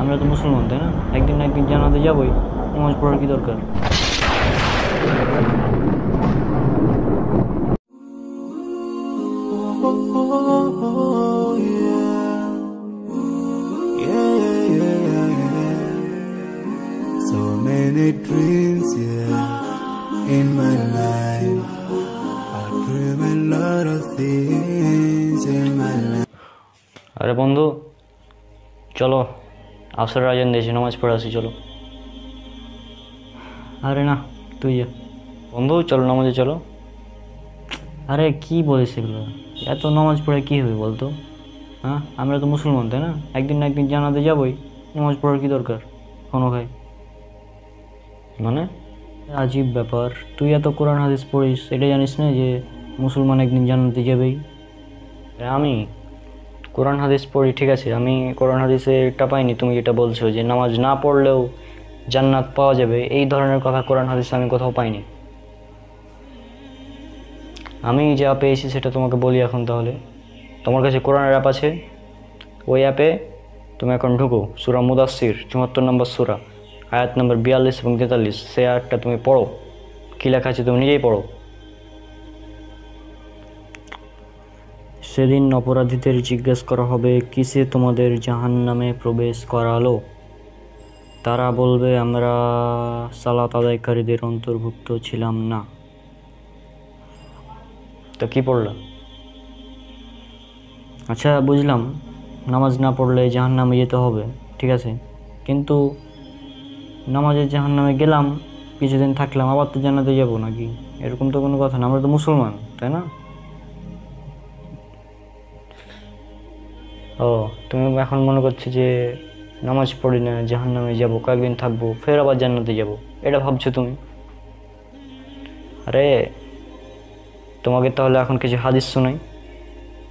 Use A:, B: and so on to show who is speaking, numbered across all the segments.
A: আমরা তো মুসলমান, তাই না? একদিন না একদিন জান্নাতে যাবই, নামাজ পড়ার কি দরকার?
B: So many dreams, yeah, in my life. I dream a lot of things in my life.
A: আরে বন্ধু, চলো আসরের আজান দিয়েছি, নামাজ পড়ে আসি, চলো। আরে না, তুই যা। বন্ধু চলো নামাজে চলো। আরে কি বলিস এগুলো? এত নামাজ পড়ে কি হবে বলতো? হ্যাঁ, আমরা তো মুসলমান, তাই না? একদিন না একদিন জান্নাতে যাবই, নামাজ পড়ার কি দরকার কোনো ভাই? মানে আজীব ব্যাপার, তুই এত কোরআন হাদিস পড়িস, এটা জানিস না যে মুসলমান একদিন জান্নাতে যাবেই? আমি কোরআন হাদিস পড়ি, ঠিক আছে, আমি কোরআন হাদিসে এটা পাইনি তুমি যেটা বলছো যে নামাজ না পড়লেও জান্নাত পাওয়া যাবে, এই ধরনের কথা কোরআন হাদিসে আমি কোথাও পাইনি। আমি যা পেয়েছি সেটা তোমাকে বলি এখন। তাহলে তোমার কাছে কোরআনের অ্যাপ আছে, ওই অ্যাপে তুমি এখন ঢুকো, সূরা মুদাসসির ৭৪ নম্বর সূরা, আয়াত নম্বর ৪২ এবং ৪৩, সেই আয়াতটা তুমি পড়ো। কী লেখা আছে তুমি নিজেই পড়ো। সেদিন অপরাধীদের জিজ্ঞেস করা হবে, কিসে তোমাদের জাহান্নামে প্রবেশ করালো? তারা বলবে, আমরা সালাত আদায়কারীদের অন্তর্ভুক্ত ছিলাম না। তো কি পড়লাম? আচ্ছা বুঝলাম, নামাজ না পড়লে জাহান্নামে যেতে হবে, ঠিক আছে, কিন্তু নামাজের জাহান্নামে গেলাম, কিছুদিন থাকলাম, আবার তো জান্নাতে যাবো নাকি? এরকম তো কোনো কথা না, আমরা তো মুসলমান, তাই না? ও, তুমি এখন মনে করছো যে নামাজ পড়ি না জাহান্নামে যাব, কয়েকদিন থাকবো, ফের আবার জান্নাতে যাব, এটা ভাবছো তুমি? আরে তোমাকে তাহলে এখন কিছু হাদিস শোনাই,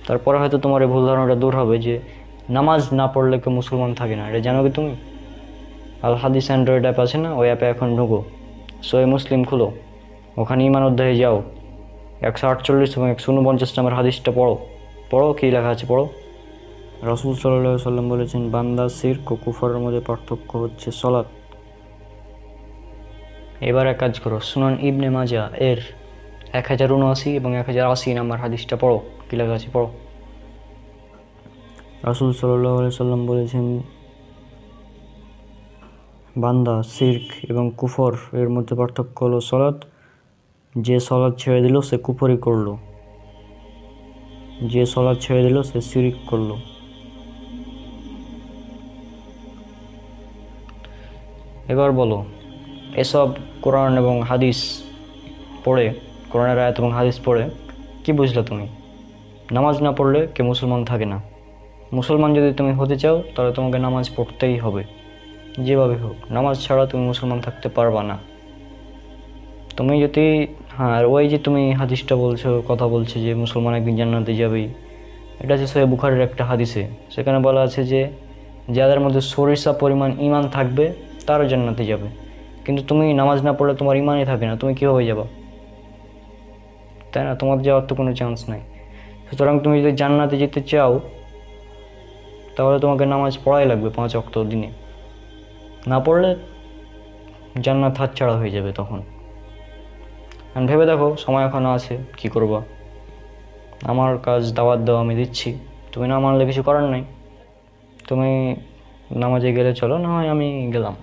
A: তারপরে হয়তো তোমার এই ভুল ধারণাটা দূর হবে যে নামাজ না পড়লে কেউ মুসলমান থাকে না। এটা জানো কি তুমি? আল হাদিস অ্যান্ড্রয়েড অ্যাপ আছে না, ওই অ্যাপে এখন ঢুকো, সহিহ মুসলিম খুলো, ওখানে ঈমান অধ্যায়ে যাও, 148 এবং 149 নম্বর হাদিসটা পড়ো। পড়ো, কী লেখা আছে পড়ো। রাসূল সাল্লাল্লাহু আলাইহি সাল্লাম বলেছেন, বান্দা শিরক ও কুফরের মধ্যে পার্থক্য হচ্ছে সালাত। এবার এক কাজ করো, সুনান ইবনে মাজাহ এর 1079 এবং 1080 নম্বর হাদিসটা পড়ো, কী লেখা আছে পড়ো। রাসূল সাল্লাল্লাহু আলাইহি সাল্লাম বলেছেন, বান্দা শিরক এবং কুফর এর মধ্যে পার্থক্য হলো সালাত। যে সালাত ছেড়ে দিল সে কুফরি করলো, যে সালাত ছেড়ে দিল সে শিরক করলো। এবার বলো, এসব কোরআন এবং হাদিস পড়ে, কোরআনের আয়াত এবং হাদিস পড়ে কি বুঝলে তুমি? নামাজ না পড়লে কে মুসলমান থাকে না। মুসলমান যদি তুমি হতে চাও তাহলে তোমাকে নামাজ পড়তেই হবে, যেভাবে হোক। নামাজ ছাড়া তুমি মুসলমান থাকতে পারবা না। তুমি যদি, হ্যাঁ, আর ওই যে তুমি হাদিসটা বলছো, কথা বলছো যে মুসলমান একদিন জান্নাতে যাবেই, এটা হচ্ছে সহিহ বুখারীর একটা হাদিসে, সেখানে বলা আছে যে যাদের মধ্যে সরিষা পরিমাণ ঈমান থাকবে তারা জান্নাতে যাবে। কিন্তু তুমি নামাজ না পড়লে তোমার ঈমানই থাকে না, তুমি কীভাবে যাবা? তাই না? তোমার যাওয়ার তো কোনো চান্স নাই। সুতরাং তুমি যদি জান্নাতে যেতে চাও তাহলে তোমাকে নামাজ পড়াই লাগবে 5 ওয়াক্ত দিনে, না পড়লে জান্নাত হাতছাড়া হয়ে যাবে তখন। আর ভেবে দেখো, সময় এখনও আছে, কি করবা? আমার কাজ দাওয়াত দেওয়া, আমি দিচ্ছি, তুমি না মানলে কিছু করার নাই। তুমি নামাজে গেলে চলো, না হয় আমি গেলাম।